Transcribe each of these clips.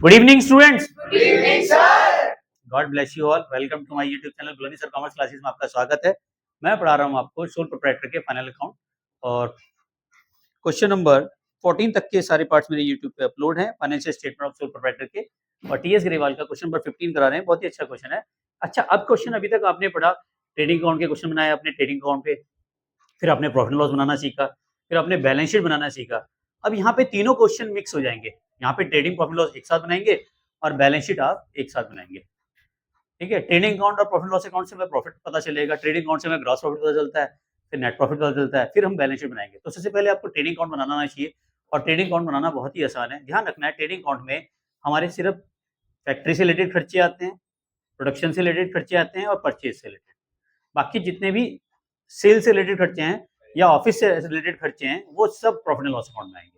Good evening students. Good evening sir. God bless you all. Welcome to my YouTube channel ग्लोनी sir commerce classes में आपका स्वागत है। मैं पढ़ा रहा हूं आपको सोल प्रोप्राइटर के फाइनल अकाउंट और क्वेश्चन नंबर 14 तक के सारे पार्ट्स मेरे यूट्यूब पे अपलोड हैं financial statement of soul proprietor के, और टीएस ग्रेवाल का क्वेश्चन नंबर 15 करा रहे हैं। बहुत ही अच्छा क्वेश्चन है। अच्छा, अब क्वेश्चन अभी तक आपने पढ़ा, ट्रेडिंग अकाउंट के क्वेश्चन बनाए अपने ट्रेडिंग अकाउंट पे, फिर आपने प्रॉफिट लॉस बनाना सीखा, फिर आपने बैलेंस शीट बनाना सीखा। अब यहाँ पे तीनों क्वेश्चन मिक्स हो जाएंगे। यहाँ पे ट्रेडिंग प्रॉफिट लॉस एक साथ बनाएंगे और बैलेंस शीट आप एक साथ बनाएंगे। ठीक है, ट्रेडिंग अकाउंट और प्रॉफिट लॉस अकाउंट से हमें प्रॉफिट पता चलेगा, ट्रेडिंग अकाउंट से हमें ग्रॉस प्रॉफिट पता चलता है, फिर नेट प्रॉफिट पता चलता है, फिर हम बैलेंस शीट बनाएंगे। तो सबसे पहले आपको ट्रेडिंग अकाउंट बनाना आना चाहिए, और ट्रेडिंग अकाउंट बनाना बहुत ही आसान है। ध्यान रखना है, ट्रेडिंग अकाउंट में हमारे सिर्फ फैक्ट्री से रिलेटेड खर्चे आते हैं, प्रोडक्शन से रिलेटेड खर्चे आते हैं और परचेज से रिलेटेड। बाकी जितने भी सेल से रिलेटेड खर्चे हैं या ऑफिस से रिलेटेड खर्चे हैं वो सब प्रॉफिट एंड लॉस अकाउंट में आएंगे।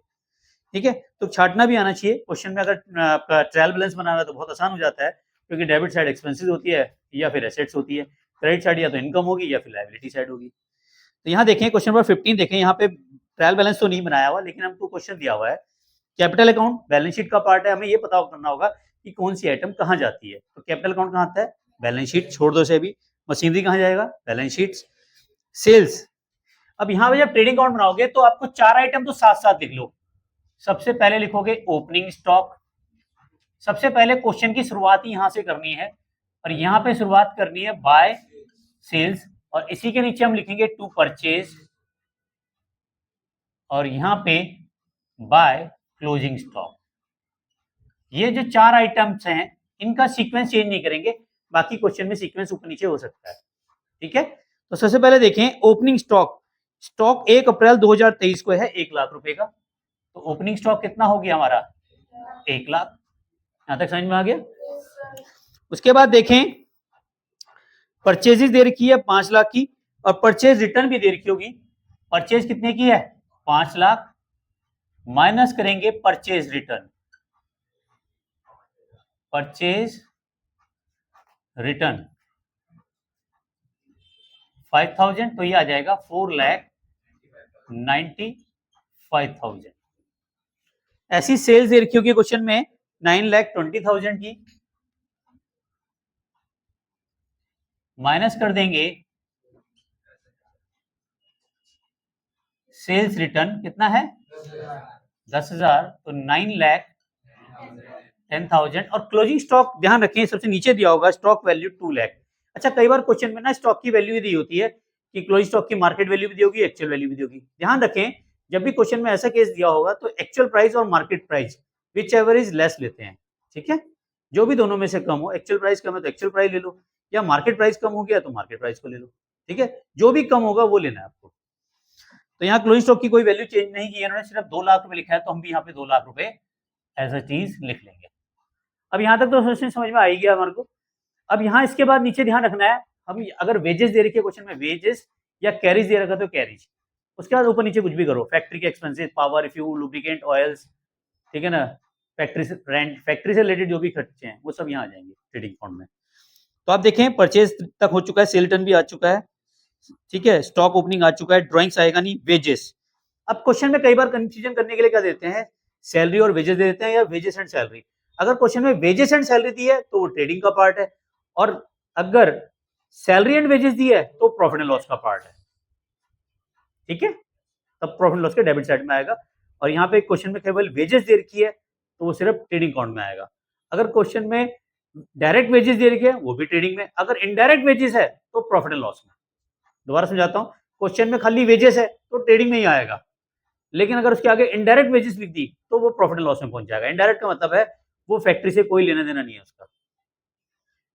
ठीक है, तो छाटना भी आना चाहिए। क्वेश्चन में अगर आपका ट्रायल बैलेंस बनाना है तो बहुत आसान हो जाता है, क्योंकि डेबिट साइड एक्सपेंसेस होती है या फिर एसेट्स होती है, क्रेडिट साइड या तो इनकम होगी या फिर लायबिलिटी साइड होगी। तो यहाँ देखें क्वेश्चन नंबर 15 देखें, यहाँ पे ट्रायल बैलेंस तो नहीं बनाया हुआ, लेकिन हमको क्वेश्चन दिया हुआ है कैपिटल अकाउंट बैलेंस शीट का पार्ट है, हमें ये पता करना होगा कि कौन सी आइटम कहाँ जाती है। तो कैपिटल अकाउंट कहाँ आता है, बैलेंस शीट, छोड़ दो से अभी। मशीनरी कहाँ जाएगा, बैलेंस शीट। सेल्स, अब यहाँ पे जब ट्रेडिंग अकाउंट बनाओगे तो आपको चार आइटम तो साथ साथ लिख लो। सबसे पहले लिखोगे ओपनिंग स्टॉक। सबसे पहले क्वेश्चन की शुरुआत ही यहां से करनी है, और यहां पे शुरुआत करनी है बाय सेल्स, और इसी के नीचे हम लिखेंगे टू परचेज, और यहां पे बाय क्लोजिंग स्टॉक। ये जो चार आइटम्स हैं इनका सीक्वेंस चेंज नहीं करेंगे, बाकी क्वेश्चन में सीक्वेंस ऊपर नीचे हो सकता है। ठीक है, तो सबसे पहले देखें ओपनिंग स्टॉक। स्टॉक 1 अप्रैल 2023 को है 1 लाख रुपए का, तो ओपनिंग स्टॉक कितना हो गया हमारा, 1 लाख। यहां तक समझ में आ गया। उसके बाद देखें परचेजेस दे रखी है 5 लाख की, और परचेज रिटर्न भी दे रखी होगी। परचेज कितने की है, 5 लाख, माइनस करेंगे परचेज रिटर्न, परचेज रिटर्न 5000, तो ये आ जाएगा 4,95,000। ऐसी सेल्स दे रखी होगी क्वेश्चन में 9,20,000 की, माइनस कर देंगे सेल्स रिटर्न कितना है 10,000, तो 9,10,000। और क्लोजिंग स्टॉक ध्यान रखें सबसे नीचे दिया होगा स्टॉक वैल्यू 2 लाख। अच्छा, कई बार क्वेश्चन में ना स्टॉक की वैल्यू भी दी होती है कि क्लोजिंग स्टॉक की मार्केट वैल्यू भी दी होगी, एक्चुअल वैल्यू भी दी होगी। ध्यान रखें जब भी क्वेश्चन में ऐसा केस दिया होगा तो एक्चुअल प्राइस और market price which ever is less लेते हैं। ठीक है, जो भी दोनों में से कम हो, एक्चुअल प्राइस कम है तो एक्चुअल प्राइस ले लो, या मार्केट प्राइस कम हो गया तो मार्केट प्राइस को ले लो। ठीक है, जो भी कम होगा वो लेना है आपको। तो यहाँ क्लोजिंग स्टॉक की कोई वैल्यू चेंज नहीं की, इन्होंने सिर्फ 2 लाख रुपए लिखा है, तो हम भी यहाँ पे 2 लाख रुपए एज अ चीज लिख लेंगे। अब यहाँ तक तो क्वेश्चन समझ में आ ही गया हमारे को। अब यहाँ इसके बाद नीचे ध्यान रखना है, हम अगर वेजेस दे रखी है क्वेश्चन में वेजेस या कैरीज दे रखा तो कैरीज, उसके बाद ऊपर नीचे कुछ भी करो, फैक्ट्री के expenses, power, fuel, lubricant, oils, ठीक है ना, फैक्ट्री से रेंट, फैक्ट्री से रिलेटेड जो भी खर्चे हैं वो सब यहाँ आ जाएंगे ट्रेडिंग अकाउंट में। तो आप देखें परचेज तक हो चुका है, सेल रिटर्न भी आ चुका है, ठीक है, स्टॉक ओपनिंग आ चुका है, ड्रॉइंग्स आएगा नहीं, वेजेस। अब क्वेश्चन में कई बार कंफ्यूजन करने के लिए क्या देते हैं, सैलरी और वेजेस दे देते हैं, या वेजेस एंड सैलरी। अगर क्वेश्चन में वेजेस एंड सैलरी दी है तो वो ट्रेडिंग का पार्ट है, और अगर सैलरी एंड वेजेस दी है तो प्रॉफिट एंड लॉस का पार्ट है। ठीक है, तब प्रॉफिट एंड लॉस के डेबिट साइड में आएगा। और यहाँ पे क्वेश्चन में केवल वेजेस दे रखी है तो वो सिर्फ ट्रेडिंग अकाउंट में आएगा। अगर क्वेश्चन में डायरेक्ट वेजेस दे रखी है वो भी ट्रेडिंग में, अगर इनडायरेक्ट वेजेस है तो प्रॉफिट एंड लॉस में। दोबारा समझाता हूँ, क्वेश्चन में खाली वेजेस है तो ट्रेडिंग में ही आएगा, लेकिन अगर उसके आगे इनडायरेक्ट वेजेस लिख दी तो वो प्रॉफिट एंड लॉस में पहुंच जाएगा। इनडायरेक्ट का मतलब है वो फैक्ट्री से कोई लेना देना नहीं है उसका।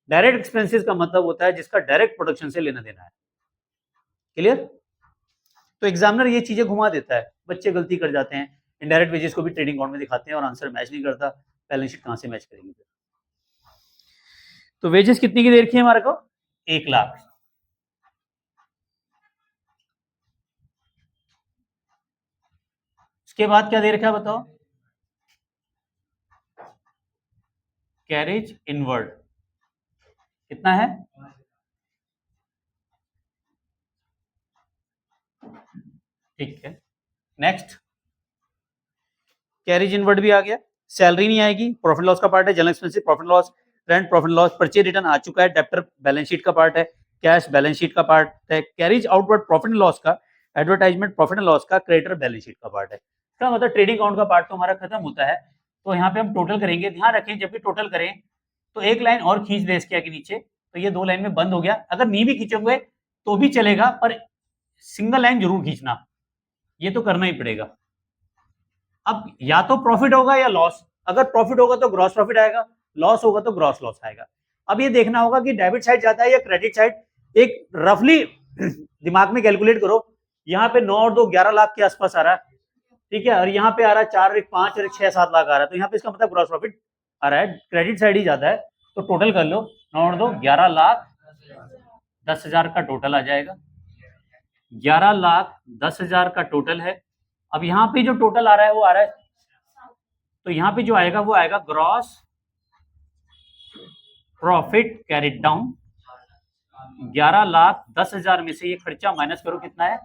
डायरेक्ट एक्सपेंसेस का मतलब होता है जिसका डायरेक्ट प्रोडक्शन से लेना देना है। क्लियर? तो एग्जामिनर ये चीजें घुमा देता है, बच्चे गलती कर जाते हैं, इनडायरेक्ट वेजेस को भी ट्रेडिंग अकाउंट में दिखाते हैं और आंसर मैच नहीं करता, बैलेंस शीट कहां से मैच करेंगे। तो वेजेस कितनी की दे रखी है हमारे को, 1 लाख। उसके बाद क्या दे रखा है बताओ, कैरेज इनवर्ड कितना है, ठीक है। नेक्स्ट कैरेज इनवर्ड भी आ गया, सैलरी नहीं आएगी, प्रॉफिट लॉस का पार्ट है, general expenses profit loss, rent profit loss, purchase return आ चुका है, डेप्टर बैलेंस शीट का पार्ट है, कैश बैलेंस शीट का पार्ट है, carriage outward profit and loss का, एडवर्टाइजमेंट प्रॉफिट एंड लॉस का, क्रेडिटर बैलेंस शीट का पार्ट है। इसका मतलब ट्रेडिंग अकाउंट का पार्ट तो हमारा खत्म होता है। तो यहाँ पे हम टोटल करेंगे, ध्यान रखें जब भी टोटल करें तो एक लाइन और खींच दे इसके आगे नीचे, तो ये 2 लाइन में बंद हो गया। अगर नहीं भी खींचोगे तो भी चलेगा, पर सिंगल लाइन जरूर खींचना, ये तो करना ही पड़ेगा। अब या तो प्रॉफिट होगा या लॉस, अगर प्रॉफिट होगा तो ग्रॉस प्रॉफिट आएगा, लॉस होगा तो ग्रॉस लॉस आएगा। अब ये देखना होगा कि डेबिट साइड जाता है या क्रेडिट साइड, एक रफली दिमाग में कैलकुलेट करो। यहाँ पे 9 और 2 11 लाख के आसपास आ रहा है, ठीक है, और यहाँ पे आ रहा है 4 और 1 5 और 6 7 लाख आ रहा है, तो यहाँ पे इसका मतलब ग्रॉस प्रॉफिट आ रहा है, क्रेडिट साइड ही जाता है। तो टोटल कर लो, 9 और 2 11 लाख 10,000 का टोटल आ जाएगा, 11 लाख 10,000 का टोटल है। अब यहाँ पे जो टोटल आ रहा है वो आ रहा है, तो यहाँ पे जो आएगा वो आएगा gross profit carried down. 11 lakh 10,000 में से ये खर्चा माइनस करो, कितना है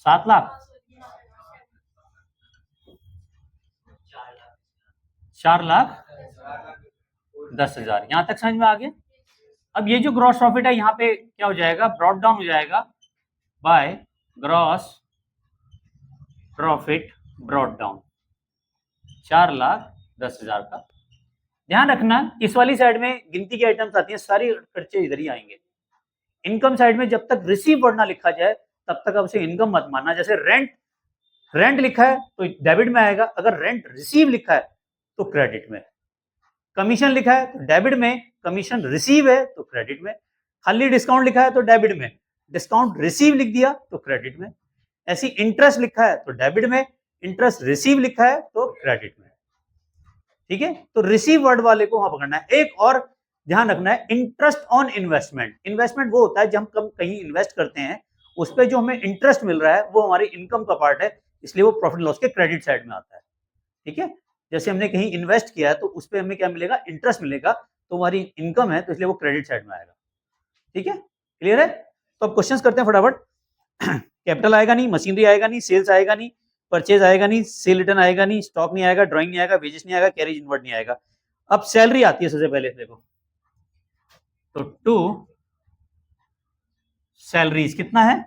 7 लाख, 4 लाख 10,000। यहां तक समझ में आ गया। अब ये जो ग्रॉस प्रॉफिट है यहाँ पे क्या हो जाएगा, ब्रॉट डाउन हो जाएगा by gross profit brought down, 4 lakh 10,000 का। ध्यान रखना इस वाली साइड में गिनती की आइटम्स आती हैं, सारी खर्चे इधर ही आएंगे। इनकम साइड में जब तक रिसीव वर्ड ना लिखा जाए तब तक आप उसे इनकम मत मानना। जैसे रेंट लिखा है तो डेबिट में आएगा, अगर रेंट रिसीव लिखा है तो क्रेडिट में, कमीशन लिखा है तो डेबिट में, कमीशन रिसीव है तो क्रेडिट में, खाली डिस्काउंट लिखा है तो डेबिट में, डिस्काउंट रिसीव लिख दिया तो क्रेडिट में, ऐसी इंटरेस्ट लिखा है तो डेबिट में, इंटरेस्ट रिसीव लिखा है तो क्रेडिट में। ठीक है, तो रिसीव वर्ड वाले को वहां पकड़ना है। एक और ध्यान रखना है, इंटरेस्ट ऑन इन्वेस्टमेंट। इन्वेस्टमेंट वो होता है जब हम कहीं इन्वेस्ट करते हैं, उस पर जो हमें इंटरेस्ट मिल रहा है वो हमारी इनकम का पार्ट है, इसलिए वो प्रॉफिट लॉस के क्रेडिट साइड में आता है। ठीक है, जैसे हमने कहीं इन्वेस्ट किया है तो उस पर हमें क्या मिलेगा, इंटरेस्ट मिलेगा, तो हमारी इनकम है तो इसलिए वो क्रेडिट साइड में आएगा। ठीक है, क्लियर है। तो अब क्वेश्चंस करते हैं फटाफट। कैपिटल आएगा नहीं, मशीनरी आएगा नहीं, सेल्स आएगा नहीं, परचेज आएगा नहीं, सेल रिटर्न आएगा नहीं, स्टॉक नहीं आएगा, ड्राइंग नहीं आएगा, वेजेस नहीं आएगा, कैरेज इनवर्ड नहीं आएगा। अब सैलरी आती है सबसे पहले, देखो तो 2 सैलरीज कितना है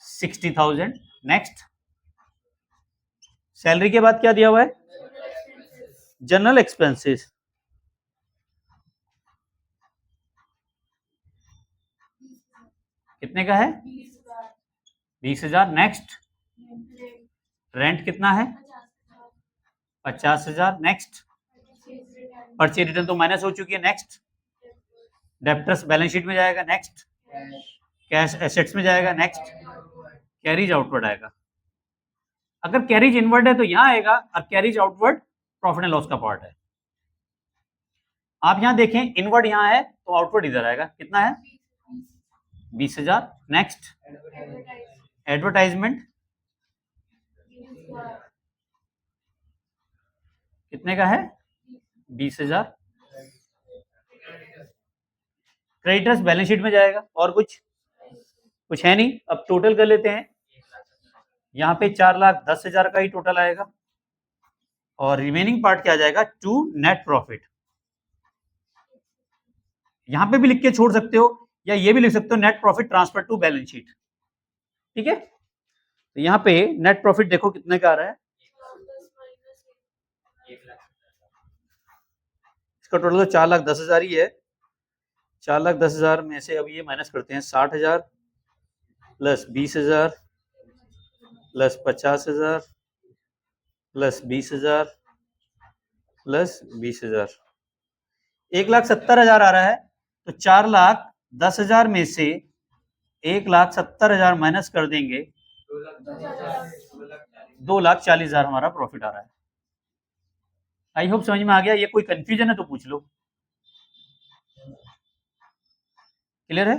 60,000। नेक्स्ट, सैलरी के बाद क्या दिया हुआ है, जनरल एक्सपेंसेस, कितने का है 20,000। नेक्स्ट, रेंट कितना है 50,000। नेक्स्ट, परचेज रिटर्न तो माइनस हो चुकी है। नेक्स्ट, डेप्टर्स बैलेंस शीट में जाएगा। नेक्स्ट, कैश एसेट्स में जाएगा। नेक्स्ट, कैरीज आउटवर्ड आएगा। अगर कैरीज इनवर्ड है तो यहां आएगा, और carries outward profit and loss का पार्ट है। आप यहां देखें, इनवर्ड यहां है तो आउटवर्ड इधर आएगा, कितना है 20,000। नेक्स्ट, एडवर्टाइजमेंट कितने का है 20,000। क्रेडिटर्स बैलेंस शीट में जाएगा, और कुछ है नहीं। अब टोटल कर लेते हैं, यहाँ पे 4,10,000 का ही टोटल आएगा, और रिमेनिंग पार्ट क्या आ जाएगा, टू नेट प्रॉफिट। यहां पे भी लिख के छोड़ सकते हो, या ये भी लिख सकते हो net profit transfer to balance sheet. ठीक है, तो यहाँ पे नेट प्रॉफिट देखो कितने का आ रहा है, इसका टोटल तो 4,10,000 ही है। 4,10,000 में से अब ये माइनस करते हैं, 60,000 प्लस 20,000 प्लस 50,000 प्लस 20,000 प्लस 20,000, 1,70,000 आ रहा है। तो 4,10,000 में से 1,70,000 माइनस कर देंगे, 2,40,000 हमारा प्रॉफिट आ रहा है। आई होप समझ में आ गया। ये कोई कंफ्यूजन है तो पूछ लो। क्लियर है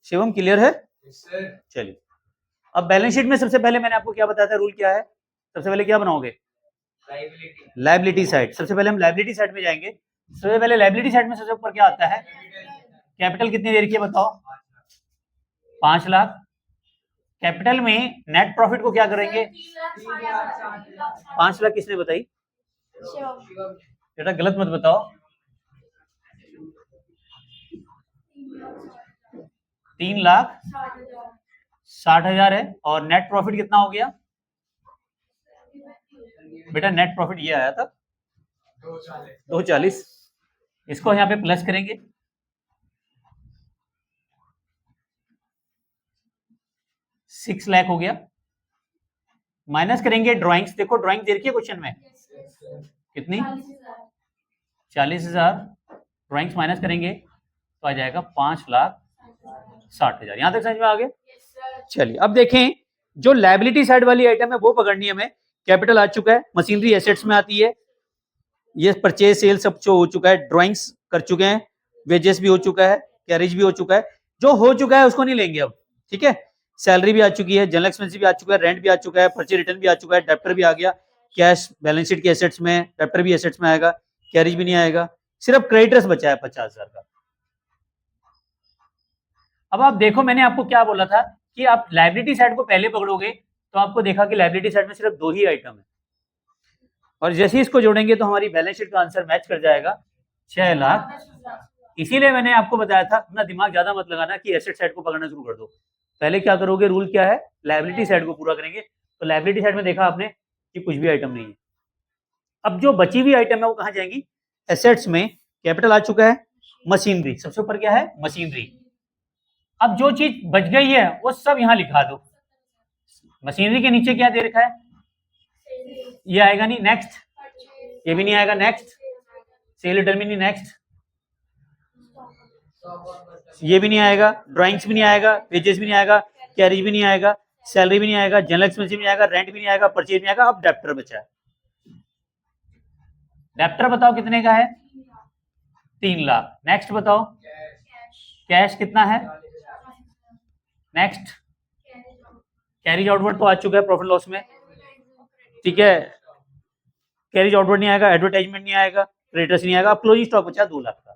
शिवम, क्लियर है? चलिए, अब बैलेंस शीट में सबसे पहले मैंने आपको क्या बताया था, रूल क्या है, सबसे पहले क्या बनाओगे, लायबिलिटी साइड। सबसे पहले हम लायबिलिटी साइड में जाएंगे। सबसे पहले लायबिलिटी साइड में सबसे ऊपर क्या आता है, कैपिटल कितनी देर की है बताओ, 5 लाख। कैपिटल में नेट प्रॉफिट को क्या करेंगे? 5 लाख किसने बताई? बेटा गलत मत बताओ। 3,60,000 है और नेट प्रॉफिट कितना हो गया? बेटा नेट प्रॉफिट ये आया था 240। इसको यहाँ पे प्लस करेंगे, 6 लाख हो गया। माइनस करेंगे ड्राइंग्स, देखो ड्राइंग दे रखी है क्वेश्चन में कितनी? 40,000। ड्राइंग्स माइनस करेंगे तो आ जाएगा 5,60,000। यहां तक समझ में आ गया? चलिए अब देखें, जो लायबिलिटी साइड वाली आइटम है वो पकड़नी है हमें। कैपिटल आ चुका है, मशीनरी एसेट्स में आती है, ये परचेज सेल सब जो हो चुका है, ड्राइंग्स कर चुके हैं, वेजेस भी हो चुका है, कैरेज भी हो चुका है। जो हो चुका है उसको नहीं लेंगे अब, ठीक है। सैलरी भी आ चुकी है, जनरल एक्सपेंस भी आ चुका है, रेंट भी आ चुका है, परचेज रिटर्न भी आ चुका है, डेप्टर भी आ गया, कैश बैलेंस शीट के एसेट्स में, डेप्टर भी एसेट्स में आएगा, कैरेज भी नहीं आएगा, सिर्फ क्रेडिटर्स बचा है 50,000 का। अब आप देखो, मैंने आपको क्या बोला था कि आप लायबिलिटी साइड को पहले पकड़ोगे तो आपको देखा कि लायबिलिटी साइड में सिर्फ 2 ही आइटम है, और जैसे ही इसको जोड़ेंगे तो हमारी बैलेंस शीट का आंसर मैच कर जाएगा 6 लाख। इसीलिए मैंने आपको बताया था अपना दिमाग ज्यादा मत लगाना कि एसेट साइड को पकड़ना शुरू कर दो। पहले क्या करोगे, रूल क्या है, लायबिलिटी साइड को पूरा करेंगे। तो लायबिलिटी साइड में देखा आपने कि कुछ भी आइटम नहीं है। अब जो बची हुई आइटम है वो कहाँ जाएंगी? एसेट्स में। कैपिटल आ चुका है, मशीनरी सबसे ऊपर क्या है? मशीनरी। अब जो चीज बच गई है वो सब यहां लिखा दो। मशीनरी के नीचे क्या दे रखा है? ये आएगा नहीं, नेक्स्ट। ये भी नहीं आएगा, नेक्स्ट। सेल रिटर्न भी नहीं, नेक्स्ट। ये भी नहीं आएगा, ड्राइंग्स भी नहीं आएगा, पेजेस भी नहीं आएगा, कैरेज भी नहीं आएगा, सैलरी भी नहीं आएगा, जनरल एक्सपेंस भी नहीं आएगा, रेंट भी नहीं आएगा, परचेज नहीं आएगा। अब डेप्टर बचा है। डेप्टर बताओ कितने का है? 3 लाख। नेक्स्ट बताओ, कैश कितना है? नेक्स्ट, कैरेज आउटवर्ड तो आ चुका है प्रॉफिट लॉस में, ठीक है। कैरेज आउटवर्ड नहीं आएगा, एडवर्टाइजमेंट नहीं आएगा, क्रेडिटर्स नहीं आएगा। अब क्लोजिंग स्टॉक बचा 2 लाख का।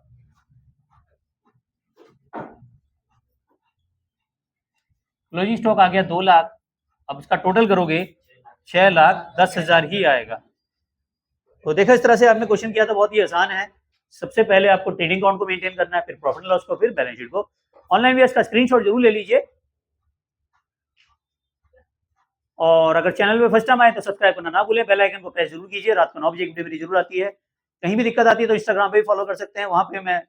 क्लोजिंग स्टॉक आ गया 2 लाख। अब इसका टोटल करोगे 6,10,000 ही आएगा। तो देखो इस तरह से आपने क्वेश्चन किया था, बहुत ही आसान है। सबसे पहले आपको ट्रेडिंग अकाउंट को मेंटेन करना है, फिर प्रॉफिट लॉस को, फिर बैलेंस शीट को। ऑनलाइन भी इसका स्क्रीनशॉट जरूर ले लीजिए, और अगर चैनल पे फर्स्ट टाइम आए तो सब्सक्राइब करना ना भूलें, बेल आइकन को प्रेस जरूर कीजिए। रात को 9 बजे वीडियो मेरी जरूर आती है। कहीं भी दिक्कत आती है तो इंस्टाग्राम पे भी फॉलो कर सकते हैं, वहां पे मैं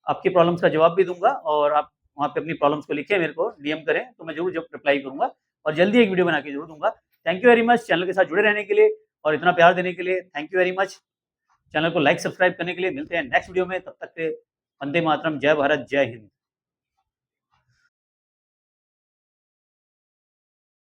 आपकी प्रॉब्लम्स का जवाब भी दूंगा, और आप वहाँ पे अपनी प्रॉब्लम्स को लिखें, मेरे को डीएम करें तो मैं जरूर रिप्लाई करूंगा, और जल्दी एक वीडियो बना के जरूर दूंगा। Thank you very much channel के साथ जुड़े रहने के लिए और इतना प्यार देने के लिए। Thank you very much. Channel को लाइक सब्सक्राइब करने के लिए। मिलते हैं नेक्स्ट वीडियो में, तब तक के वंदे मातरम, जय भारत, जय हिंद।